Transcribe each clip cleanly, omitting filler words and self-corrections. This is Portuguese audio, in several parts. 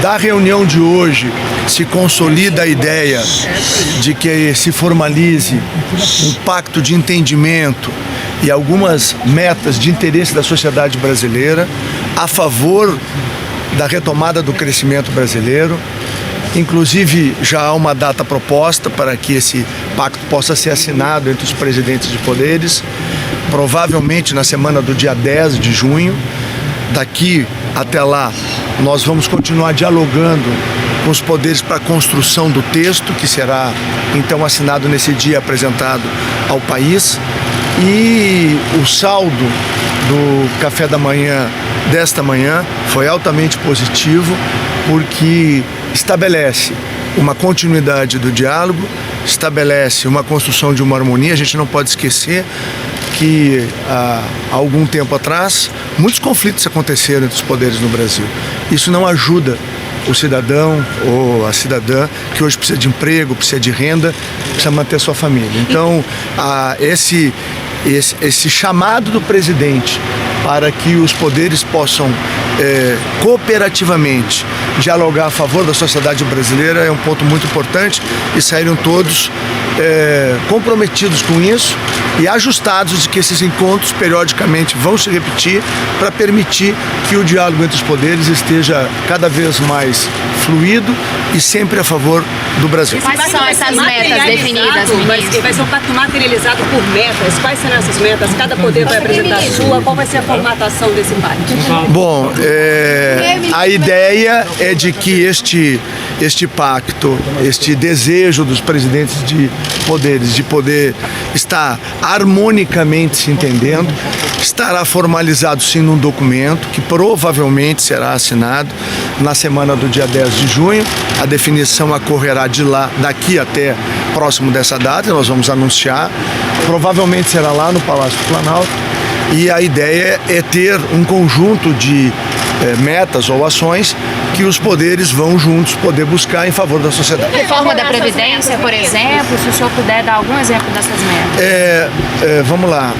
da reunião de hoje se consolida a ideia de que se formalize um pacto de entendimento e algumas metas de interesse da sociedade brasileira a favor da retomada do crescimento brasileiro. Inclusive, já há uma data proposta para que esse pacto possa ser assinado entre os presidentes de poderes, provavelmente na semana do dia 10 de junho. Daqui até lá, nós vamos continuar dialogando com os poderes para a construção do texto, que será então assinado nesse dia, apresentado ao país. E o saldo do café da manhã desta manhã foi altamente positivo, porque estabelece uma continuidade do diálogo, estabelece uma construção de uma harmonia. A gente não pode esquecer que há algum tempo atrás muitos conflitos aconteceram entre os poderes no Brasil. Isso não ajuda o cidadão ou a cidadã que hoje precisa de emprego, precisa de renda, precisa manter sua família. Então, esse chamado do presidente para que os poderes possam cooperativamente dialogar a favor da sociedade brasileira é um ponto muito importante, e saíram todos comprometidos com isso e ajustados de que esses encontros periodicamente vão se repetir para permitir que o diálogo entre os poderes esteja cada vez mais fluido e sempre a favor do Brasil. Quais são essas metas definidas, ministro? Vai ser um pacto materializado por metas. Quais serão essas metas? Cada poder vai apresentar a sua. Qual vai ser a formatação desse pacto? Bom, a ideia é de que este pacto, este desejo dos presidentes de poderes de poder estar harmonicamente se entendendo, estará formalizado sim num documento que provavelmente será assinado na semana do dia 10 de junho. A definição ocorrerá daqui até próximo dessa data, nós vamos anunciar. Provavelmente será lá no Palácio do Planalto. E a ideia é ter um conjunto de metas ou ações que os poderes vão juntos poder buscar em favor da sociedade. Reforma da Previdência, por exemplo, se o senhor puder dar algum exemplo dessas metas. Vamos lá.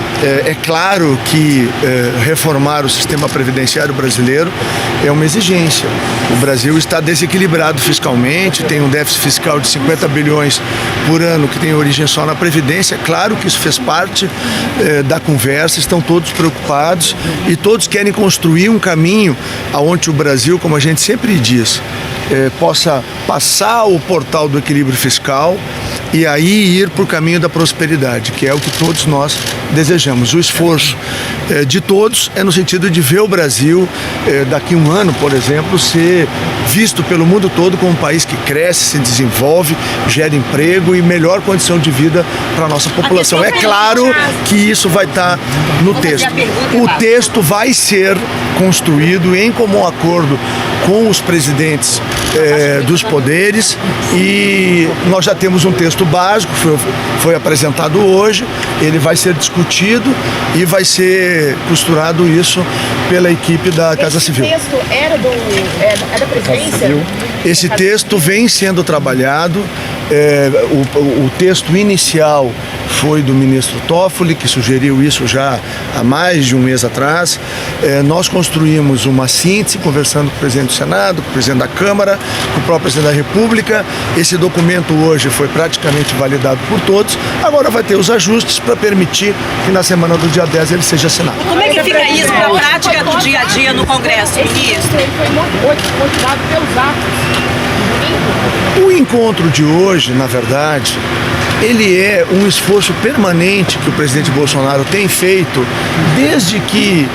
É claro que reformar o sistema previdenciário brasileiro é uma exigência. O Brasil está desequilibrado fiscalmente, tem um déficit fiscal de 50 bilhões por ano que tem origem só na Previdência. É claro que isso fez parte da conversa, estão todos preocupados e todos querem construir um caminho aonde o Brasil, como a gente sempre diz, possa passar o portal do equilíbrio fiscal e aí ir para o caminho da prosperidade, que é o que todos nós desejamos. O esforço de todos é no sentido de ver o Brasil, daqui a um ano, por exemplo, ser visto pelo mundo todo como um país que cresce, se desenvolve, gera emprego e melhor condição de vida para a nossa população. É claro que isso vai estar no texto. O texto vai ser construído em comum acordo com os presidentes dos poderes, e nós já temos um texto básico, foi apresentado hoje, ele vai ser discutido e vai ser costurado isso pela equipe da Casa Civil. Esse texto era da presidência? Esse texto vem sendo trabalhado. O texto inicial foi do ministro Toffoli, que sugeriu isso já há mais de um mês atrás. Nós construímos uma síntese, conversando com o presidente do Senado, com o presidente da Câmara, com o próprio presidente da República. Esse documento hoje foi praticamente validado por todos. Agora vai ter os ajustes para permitir que na semana do dia 10 ele seja assinado. Como é que fica isso na prática do dia a dia no Congresso, ministro? Ele foi motivado pelos atos. O encontro de hoje, na verdade, ele é um esforço permanente que o presidente Bolsonaro tem feito desde que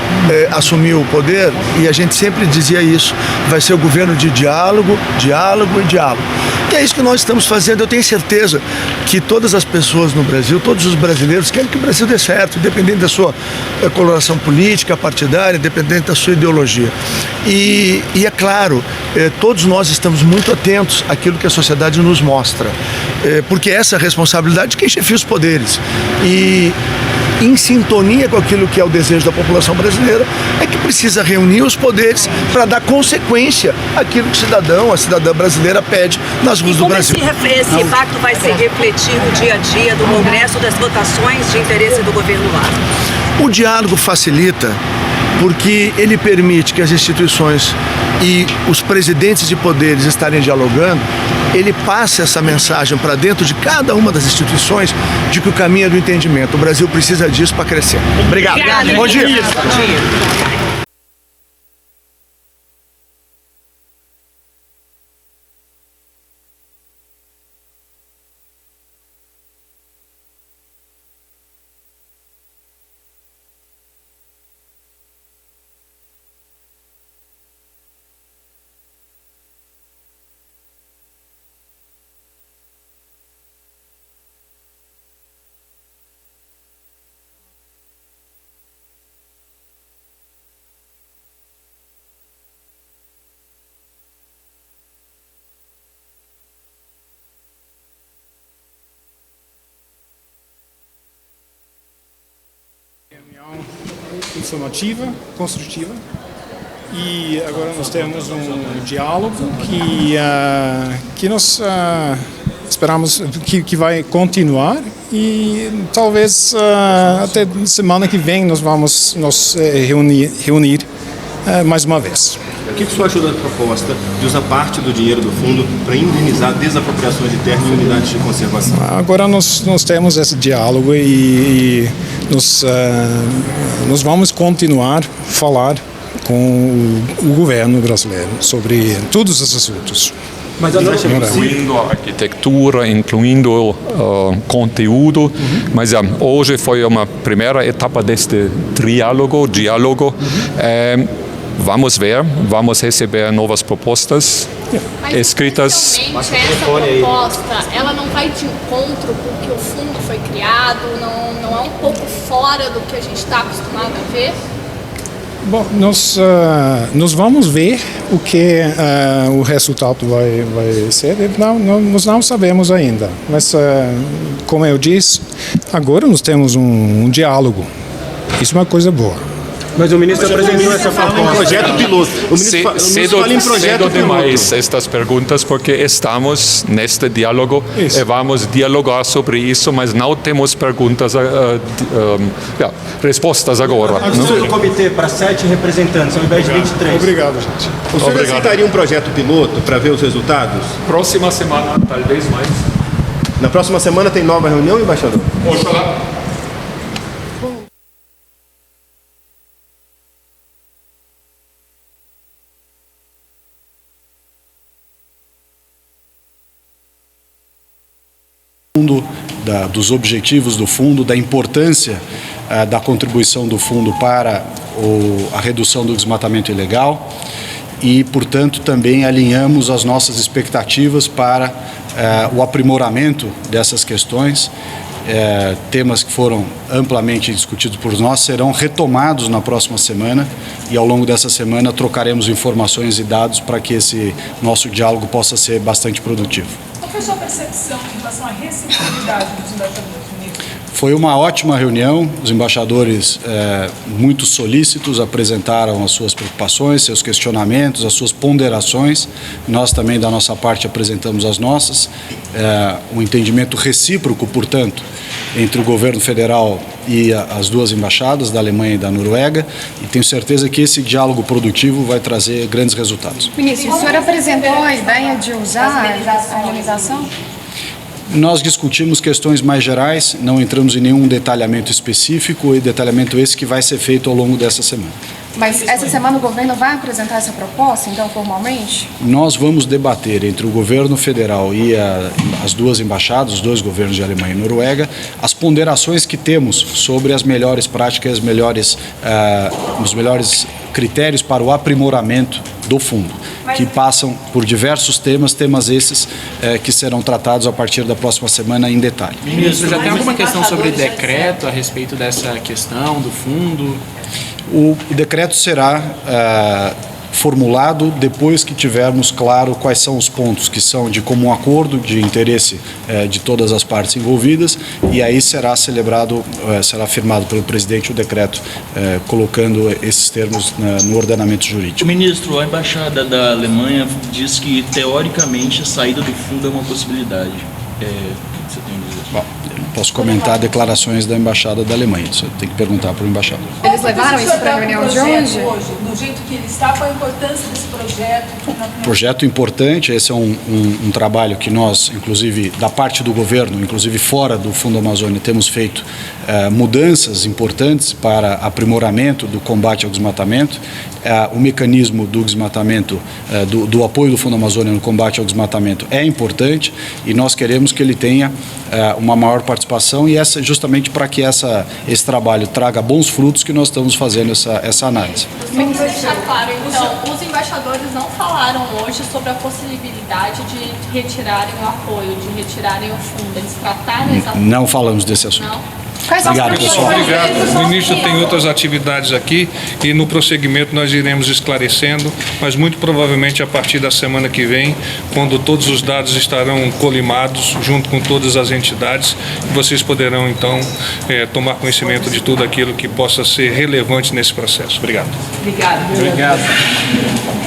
assumiu o poder, e a gente sempre dizia isso: vai ser o governo de diálogo, diálogo e diálogo. E é isso que nós estamos fazendo. Eu tenho certeza que todas as pessoas no Brasil, todos os brasileiros querem que o Brasil dê certo, independente da sua coloração política, partidária, independente da sua ideologia. E é claro, todos nós estamos muito atentos àquilo que a sociedade nos mostra, porque essa é a responsabilidade de quem chefia os poderes. E em sintonia com aquilo que é o desejo da população brasileira, é que precisa reunir os poderes para dar consequência àquilo que o cidadão, a cidadã brasileira pede nas ruas do Brasil. Esse pacto vai se refletir no dia a dia do Congresso, das votações de interesse do governo lá? O diálogo facilita porque ele permite que as instituições e os presidentes de poderes estarem dialogando, ele passa essa mensagem para dentro de cada uma das instituições de que o caminho é do entendimento. O Brasil precisa disso para crescer. Obrigado. Bom dia. Informativa, construtiva, e agora nós temos um diálogo que nós esperamos que vai continuar, e talvez até semana que vem nós vamos nos reunir mais uma vez. O que o senhor achou da proposta de usar parte do dinheiro do fundo para indenizar desapropriações de terra em unidades de conservação? Agora nós temos esse diálogo e nós vamos continuar a falar com o governo brasileiro sobre todos os assuntos. Mas incluindo a arquitetura, incluindo conteúdo, mas hoje foi uma primeira etapa deste diálogo. Vamos ver, vamos receber novas propostas escritas. Mas essa proposta, ela não vai de encontro com o que o fundo foi criado, não é um pouco fora do que a gente está acostumado a ver? Bom, nós vamos ver o que o resultado vai ser. Nós não sabemos ainda, mas como eu disse, agora nós temos um diálogo. Isso é uma coisa boa. Mas o ministro apresentou essa proposta em projeto piloto. Cedo demais estas perguntas, porque estamos neste diálogo e vamos dialogar sobre isso, mas não temos perguntas, respostas agora. A discussão do comitê para 7 representantes, ao invés de 23. Obrigado, gente. O senhor aceitaria um projeto piloto para ver os resultados? Próxima semana, talvez mais. Na próxima semana tem nova reunião, embaixador? Oxalá. Dos objetivos do fundo, da importância da contribuição do fundo para a redução do desmatamento ilegal e, portanto, também alinhamos as nossas expectativas para o aprimoramento dessas questões. Temas que foram amplamente discutidos por nós serão retomados na próxima semana e ao longo dessa semana trocaremos informações e dados para que esse nosso diálogo possa ser bastante produtivo. Qual foi a sua percepção em relação à receptividade dos embaixadores, ministro? Foi uma ótima reunião, os embaixadores muito solícitos apresentaram as suas preocupações, seus questionamentos, as suas ponderações. Nós também, da nossa parte, apresentamos as nossas. Um entendimento recíproco, portanto, entre o governo federal e as duas embaixadas, da Alemanha e da Noruega, e tenho certeza que esse diálogo produtivo vai trazer grandes resultados. Ministro, o senhor apresentou a ideia de usar a harmonização? Nós discutimos questões mais gerais, não entramos em nenhum detalhamento específico, e detalhamento esse que vai ser feito ao longo dessa semana. Mas essa semana o governo vai apresentar essa proposta, então, formalmente? Nós vamos debater entre o governo federal e as duas embaixadas, os dois governos de Alemanha e Noruega, as ponderações que temos sobre as melhores práticas, os melhores critérios para o aprimoramento do fundo, que passam por diversos temas esses que serão tratados a partir da próxima semana em detalhe. Ministro, já tem alguma questão sobre decreto a respeito dessa questão do fundo? O decreto será formulado depois que tivermos claro quais são os pontos que são de comum acordo, de interesse de todas as partes envolvidas, e aí será firmado pelo presidente o decreto colocando esses termos no ordenamento jurídico. Ministro, a embaixada da Alemanha diz que teoricamente a saída do fundo é uma possibilidade. O que você tem a dizer? Bom, posso comentar declarações da Embaixada da Alemanha. Isso tem que perguntar para o embaixador. Eles levaram isso para a reunião de hoje? Do jeito que ele está, qual a importância desse projeto? Projeto importante, esse é um trabalho que nós, inclusive da parte do governo, inclusive fora do Fundo Amazônia, temos feito mudanças importantes para aprimoramento do combate ao desmatamento. O mecanismo do desmatamento, do apoio do Fundo Amazônia no combate ao desmatamento é importante e nós queremos que ele tenha uma maior participação e justamente para que esse trabalho traga bons frutos que nós estamos fazendo essa análise. Vamos deixar claro, então, os embaixadores não falaram hoje sobre a possibilidade de retirarem o apoio, de retirarem o fundo, eles trataram exatamente. Não falamos desse assunto. Não. Obrigado, pessoal. Obrigado. O ministro tem outras atividades aqui e no prosseguimento nós iremos esclarecendo, mas muito provavelmente a partir da semana que vem, quando todos os dados estarão colimados junto com todas as entidades, vocês poderão então tomar conhecimento de tudo aquilo que possa ser relevante nesse processo. Obrigado. Obrigado. Obrigado.